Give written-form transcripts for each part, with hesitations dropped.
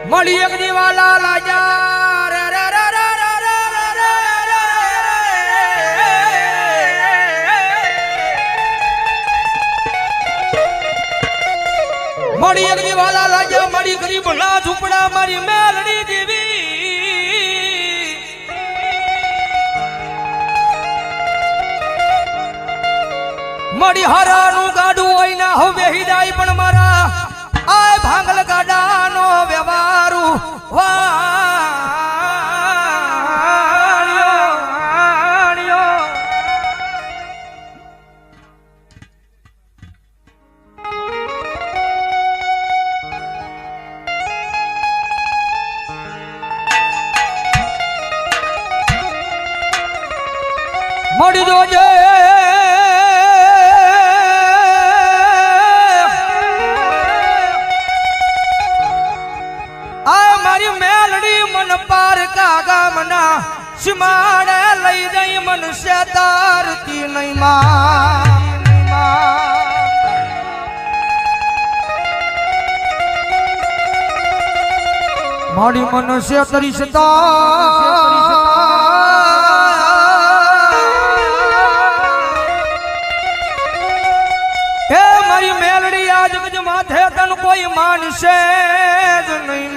મળી એક દીવાલા લાજા રે રે રે રે રે રે મળી એક દીવાલા લાજા મળી ગરીબ ના ઝૂંપડા મારી મેલડી દેવી મળી હરાનું ગાડું હોય ના હવે હિદાય પણ મારા આય ભાંગલ ગાડાનો વ્યવહારુ વાણ્યો મળી જોજે પાર કાગા મના સિમાડે લઈ જઈ મનુષ્ય તારતી નહીં મારી મનુષ્ય તરીસતા એ મારી મેલડી આજ ગજ માથે તન કોઈ માનશે જ નહીં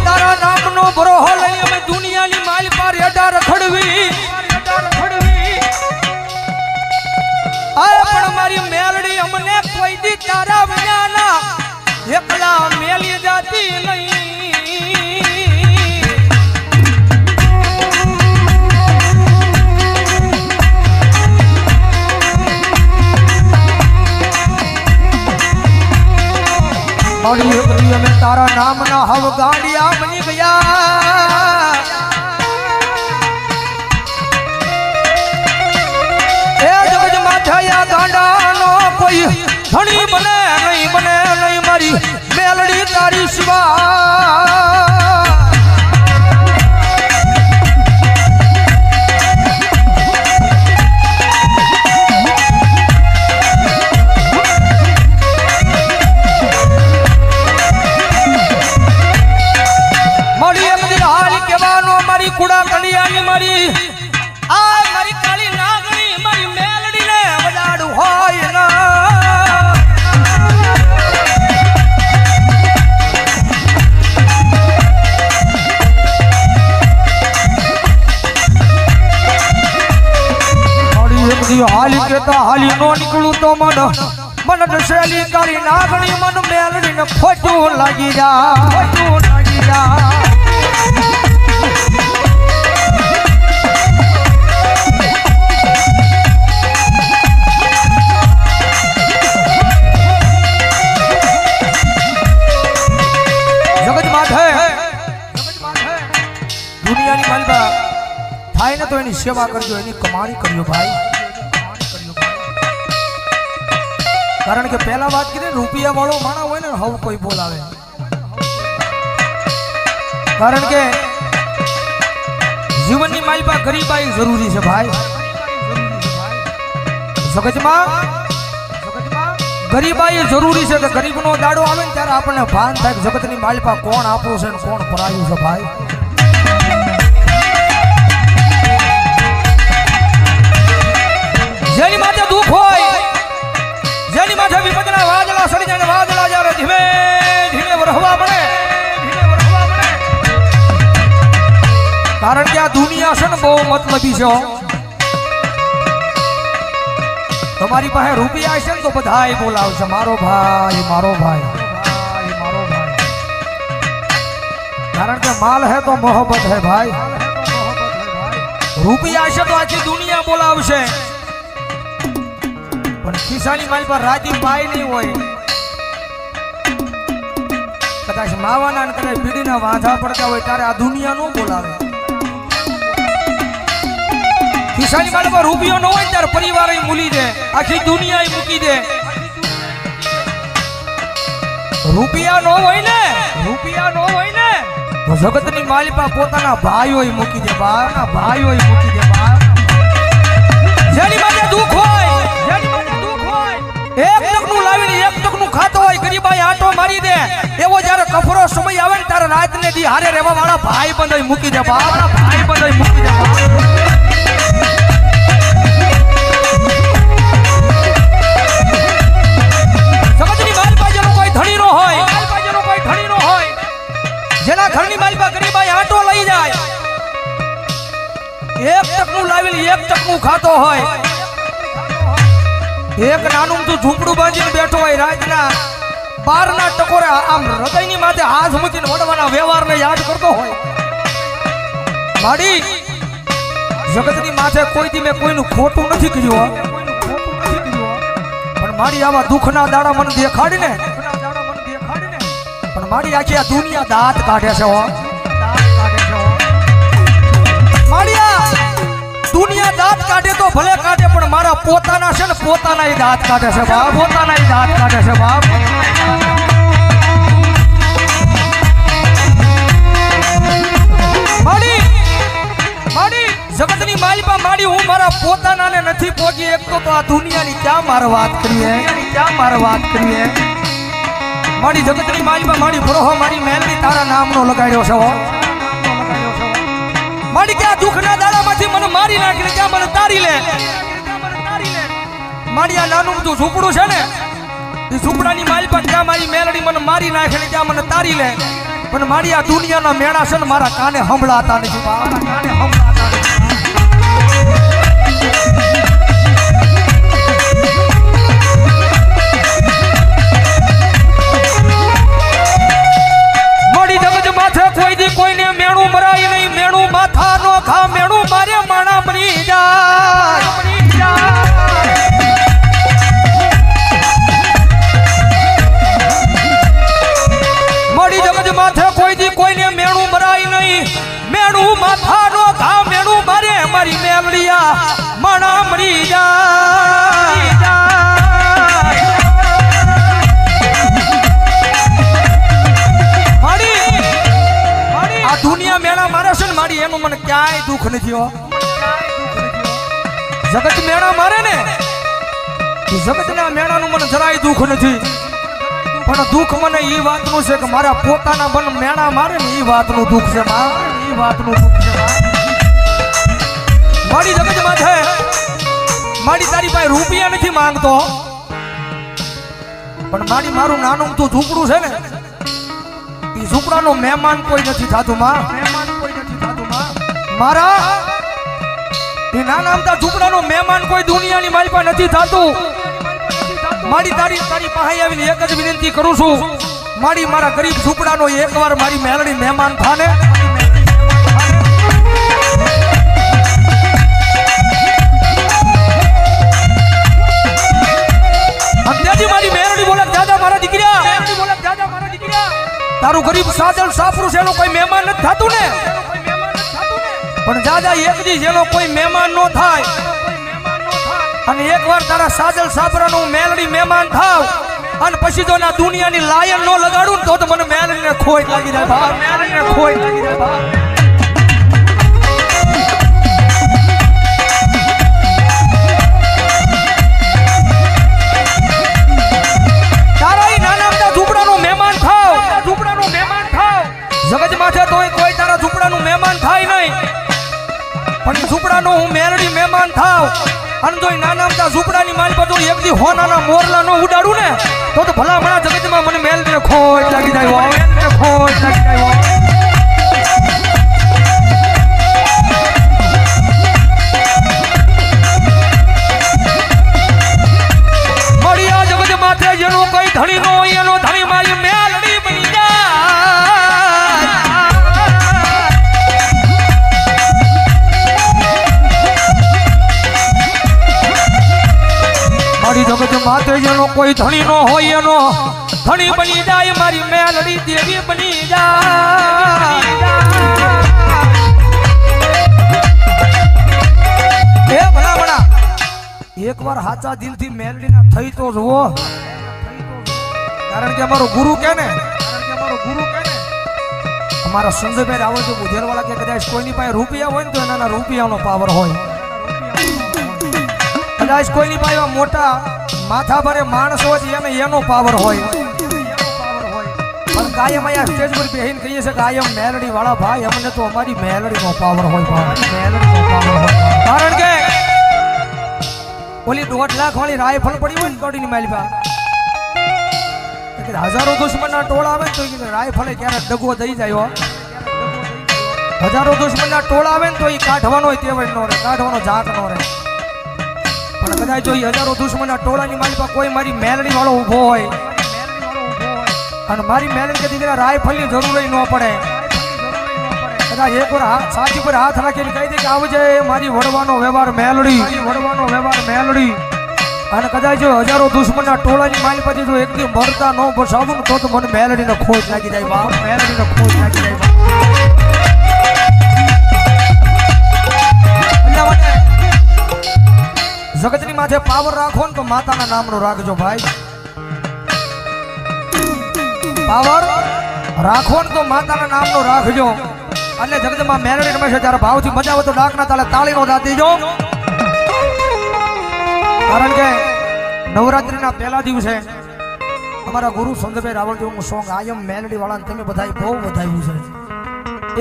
તારા નામનો ભરોહો લઈ અમે દુનિયાની માલ પર હેડા રખડવી પણ મારી મેલડી અમને કોઈ દી તારા વિનાના એકલા મેલી જાતી નહીં મારી એકલી અમે તારા નામના હવ ગાડિયા બની ગયા ગાંડાનો કોઈ ધણી બને નહીં મારી મેલડી તારી સિવા મારી એક દિલ હાલ કહેવાનો મારી કુડા કડિયાની મારી આ મારી કાળી નાગણી મારી મેલડી ને વડાડું હોય ના મારી એક દિલ હાલ કેતા હાલી નો નીકળું તો મન દશેલી કાળી નાગણી મન મેલડી ને ખોટું લાગી જા દુનિયાની માલબા થાય ને તો એની સેવા કરજો એની કમાણી કરજો ભાઈ કારણ કે પહેલા વાત કરી રૂપિયા વાળો માણસ હોય ને હવ કોઈ બોલાવે કારણ કે જીવનની માલબા ગરીબાઈ જરૂરી છે ભાઈ જગતમાં ગરીબાઈ જરૂરી છે કે ગરીબનો દાડો આવે ને ત્યારે આપણને ભાન થાય કે જગતની માલબા કોણ આપણું છે ને કોણ પરાયું છે ભાઈ જેની માથે દુઃખ હોય જેની માથે વિપદના વાદળા સડી જાય વાદળા જ્યારે ધીમે ધીમે વરહવા પડે કારણ કે આ દુનિયા છે ને બહુ મતલબી છે તમારી પાસે રૂપિયા હશે ને તો બધાય બોલાવશે મારો ભાઈ કારણ કે માલ હે તો મોહબ્બત હે ભાઈ રૂપિયા હશે તો આખી દુનિયા બોલાવશે પણ ખિસ્સાની માલ પર રાજી પાય નહીં હોય કદાચ માવાના ને કદાચ બીડીના વાંધા પડતા હોય ત્યારે આ દુનિયા નો બોલાવે ખિસ્સાની માલમાં રૂપિયો ન હોય ત્યારે પરિવાર મૂલી દે, આખી દુનિયા મૂકી દે. રૂપિયા નો હોય ને તો જગતની માલિપા પોતાના ભાઈઓ મૂકી દે, ભાઈઓ મૂકી દે. જેની માટે દુઃખ હોય એક ટકનું લાવીને એક ટકનું ખાતો હોય, ગરીબાઈ આટો મારી દે, એવો જ્યારે કફરો સમય આવે ને ત્યારે રાતને દી હારે રહેવા વાળા ભાઈ બંધાઈ મૂકી દે, ભાઈ બંધાઈ મૂકી દે. જગતની માલિપા જેનો કોઈ ધણી નો હોય, જેના ઘરની માલિપા ગરીબાઈ આટો લઈ જાય, એક ટકનું લાવીને એક ટકનું ખાતો હોય, એક નાનું તું ઝૂંપડું બાંધીને બેઠો હોય, રાતના 12ના ટકોરે આમ હૃદયની માથે હાથ મૂકીને વડવાના વ્યવહારને યાદ કરતો હોય. માડી જગતની માથે કોઈથી મેં કોઈનું ખોટું નથી કર્યું, પણ માડી આવા દુઃખના દાડા મને દેખાડીને, પણ માડી આખી આ દુનિયા દાંત કાઢે છે. માડિયા દુનિયા દાંત કાઢે તો ભલે કાઢે, પણ મારા પોતાના છે ને પોતાના એ દાંત કાઢે છે બાપ, પોતાના એ દાંત કાઢે છે બાપ. માડી જગતની માલિપા માડી હું મારા પોતાનાને નથી પહોંચી એકતો તો આ દુનિયાની ક્યાં મારે વાત કરીએ, મારી જગતની માલિપા મારી ભરોહો મારી મહેલની તારા નામનો લગાડ્યો છે. મારી ક્યાં દુઃખના દાડામાંથી મને મારી નાખીને ક્યાં મને તારી લે. મારી આ નાનું તું ઝૂંપડું છે ને, એ ઝૂંપડાની માલિપા ક્યાં મારી મેલડી મને મારી નાખીને ક્યાં મને તારી લે, પણ મારી આ દુનિયાના મેળા છે ને મારા કાને સંભળાતા નથી, કાને સંભળાતા નથી. કોઈને મેણું મરાય નહીં, મેણું માથા નો ખા, મેણું મારે માણા મરી જાય. મળી જગત માથે કોઈને મેણું મરાય નહીં, મેણું માથા નો ખા, મેણું મારે મારી મેલડિયા માણા મરી જાય. દુનિયા મેળા મારે છે ને મારી એનું મને ક્યાંય દુઃખ નથી હો. જગત મેળા મારે ને જગતના મેળાનું મને જરાય દુઃખ નથી, પણ દુઃખ મને એ વાતનું છે કે મારા પોતાના બન મેળા મારે ને એ વાતનું દુઃખ છે, મારી જગત માથે મારી તારી પાસે રૂપિયા નથી માંગતો, પણ મારી મારું નાનું તું ઝૂંપડું છે ને, ઝૂંપડાનો મહેમાન કોઈ નથી થતું મારા એ નાના અમથા ઝૂંપડાનો મહેમાન કોઈ દુનિયાની માલિપા નથી થતું. મારી તારી પાસે આવીને એક જ વિનંતી કરું છું, મારી મારા ગરીબ ઝૂંપડાનો એકવાર મારી મેલડી મહેમાન થાને. મારી મેલડી બોલે દાદા મારા દીકરા, તારું ગરીબ સાજલ સાપરું છે એનો કોઈ મહેમાન નથી થતું ને, પણ દાદા એક દી જેનો કોઈ મહેમાન નો થાય અને એકવાર તારા સાજલ સાપરાનું મેલડી મહેમાન થાવ અને પછી જો ના દુનિયાની લાયન નો લગાડું તો મને મેલડીને ખોટ લાગી જાય ભાઈ, મેલડીને ખોટ લાગી જાય ભાઈ. જગત માથે તો કોઈ તારા ઝૂંપડાનું મહેમાન થાય નહીં, પણ ઝૂંપડાનો હું મેલડી મહેમાન થાવ અને જો નાના અમથા ઝૂંપડાની માલ પર એક દી હોનાના મોરલા નો ઉડાડું ને તો ભલામણા જગતમાં મને મેલડીને ખોટ લાગી જાય, ખોટ લાગી જાય. મળ્યા જગત માથે જેનો કોઈ ધણી નો હોય એનો ધણી મારી મેલડી બની જાય. મારી જગત માથે જેનો કોઈ ધણી નો હોય એનો ધણી બની જાય, મારી મેલડી દેવી બની જાય. એ એકવાર સાચા દિલથી મેલડીના થઈ તો જુઓ, કારણ કે અમારો ગુરુ કે ને, અમારા સંજયભાઈ રાવળજી બુધેરવાળા કે કદાચ કોઈની પાસે રૂપિયા હોય ને તો એના રૂપિયાનો પાવર હોય, કદાચ કોઈની પાસે મોટા માથા ભરે માણસ હોય એને એનો પાવર હોય, પણ કાયમ અહીંયા સ્ટેજ પર બેહીને કહીએ છે કાયમ મેલડી વાળા ભાઈ અમને તો અમારી મેલડીનો પાવર હોય, મેલડીનો પાવર હોય, કારણ કે ઓલી 1.5 લાખ વાળી રાયફળ પડી હોય ને કોડીની માલપા હજારો દુશ્મનના ટોળા આવે ને તો રાયફળે ક્યારેક ડગવો દઈ જાય, હજારો દુશ્મનના ટોળા આવે ને તો એ કાઢવાનો તેવડ નો રહે, કાઢવાનો જાત નો રહે, પણ કદાચ જો હજારો દુશ્મનના ટોળાની માલપા કોઈ મારી મેલડી વાળો ઊભો હોય અને મારી મેલડી કદી રાયફળની જરૂર ન પડે, કદાચ એક વાર સાચી પર હાથ રાખીને કહી દે કે આવજે મારી વડવાનો વ્યવહાર મેલડી, વડવાનો વ્યવહાર મેલડી, અને કદાચ જો હજારો દુશ્મનના ટોળાની માલ પછી જો એકદી મરતા ન બસાવું તો મને મેલડીને ખોજ લાગી જાય બાપ, મેલડીને ખોજ લાગી જાય બાપ. એટલા માટે જગતની માથે પાવર રાખો ને તો માતાના નામનો રાખજો ભાઈ, પાવર રાખો ને તો માતાના નામનો રાખજો, અને જગતમાં મેલડી રમે છે ત્યારે ભાવથી મજા આવે તો ડાકના તાળે તાળીનો દાદ દેજો, કારણ કે નવરાત્રીના પહેલા દિવસે અમારા ગુરુ સંજયભાઈ રાવળજીનું સોંગ આયમ મેલડી વાળાને તમે બધા બહુ વધાવ્યું છે,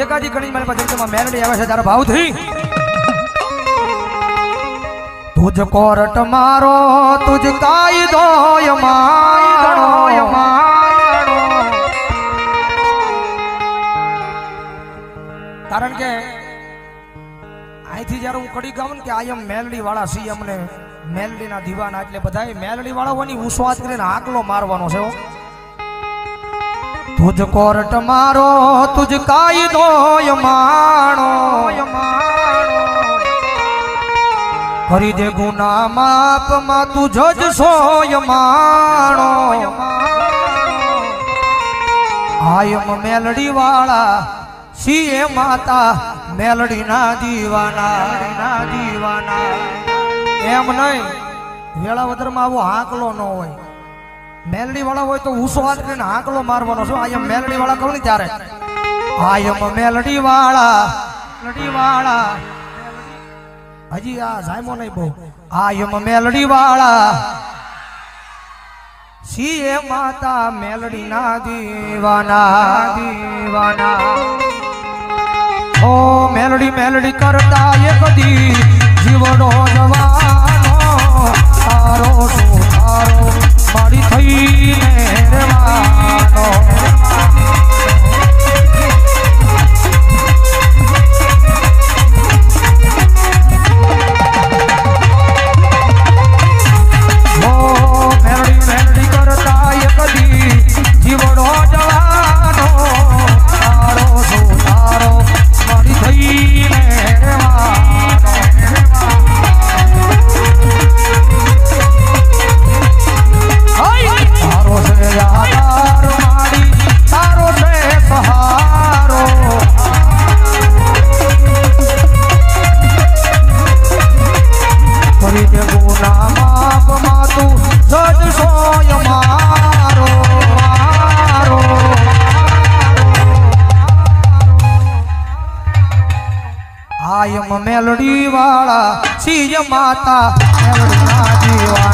એકાદી ઘણી મારી પાસે જગતમાં મેલડી આવે છે ત્યારે ભાવથી તુજ કોરટ મારો તુજ કાયદો મારો, કારણ કે અહીંથી જયારે હું કડી ગાઉં ને કે આયમ મેલડી વાળા સી અમને મેલડીના દીવાના, એટલે બધા મેલડી વાળાઓની ઉસ્વાદ કરીને આકલો મારવાનો છે, તુજ કોરટ મારો તુજ કાયદો માણો, કરી દે ગુના માપ માં તું જજ સોય માણો, આયમ મેલડી વાળા સીએ માતા મેલડી ના દીવાના, દીવાના એમ નહીં વેળાવદરમાં આવો હાંકલો ન હોય, મેલડી વાળા હોય તો ઉસો હાથ કરીને હાંકલો મારવાનો છે, આયમ મેલડી વાળા કહું ને ત્યારે આયમ મેલડી વાળા, મેલડી વાળા હજી આ જાયમો નહીં બહુ, આયમ મેલડી વાળા સીએ માતા મેલડી ના દીવાના, દીવાના ઓ મેલડી મેલડી કરતા એક દી જીવડો જવાનો તારો તારો મારી થઈને રહેવાનો, ઓ મેલડી મેલડી કરતા એક દી જીવડો જવાનો તારો તારો મારી થઈને રહેવાનો, તારો છે આધાર મારી, તારો છે સહારો, કરી દે ગુના માપ માં તું જજ સોય મારો, મારો આયમ મેલડી વાળા સીય માતા મેલડી ના દીવા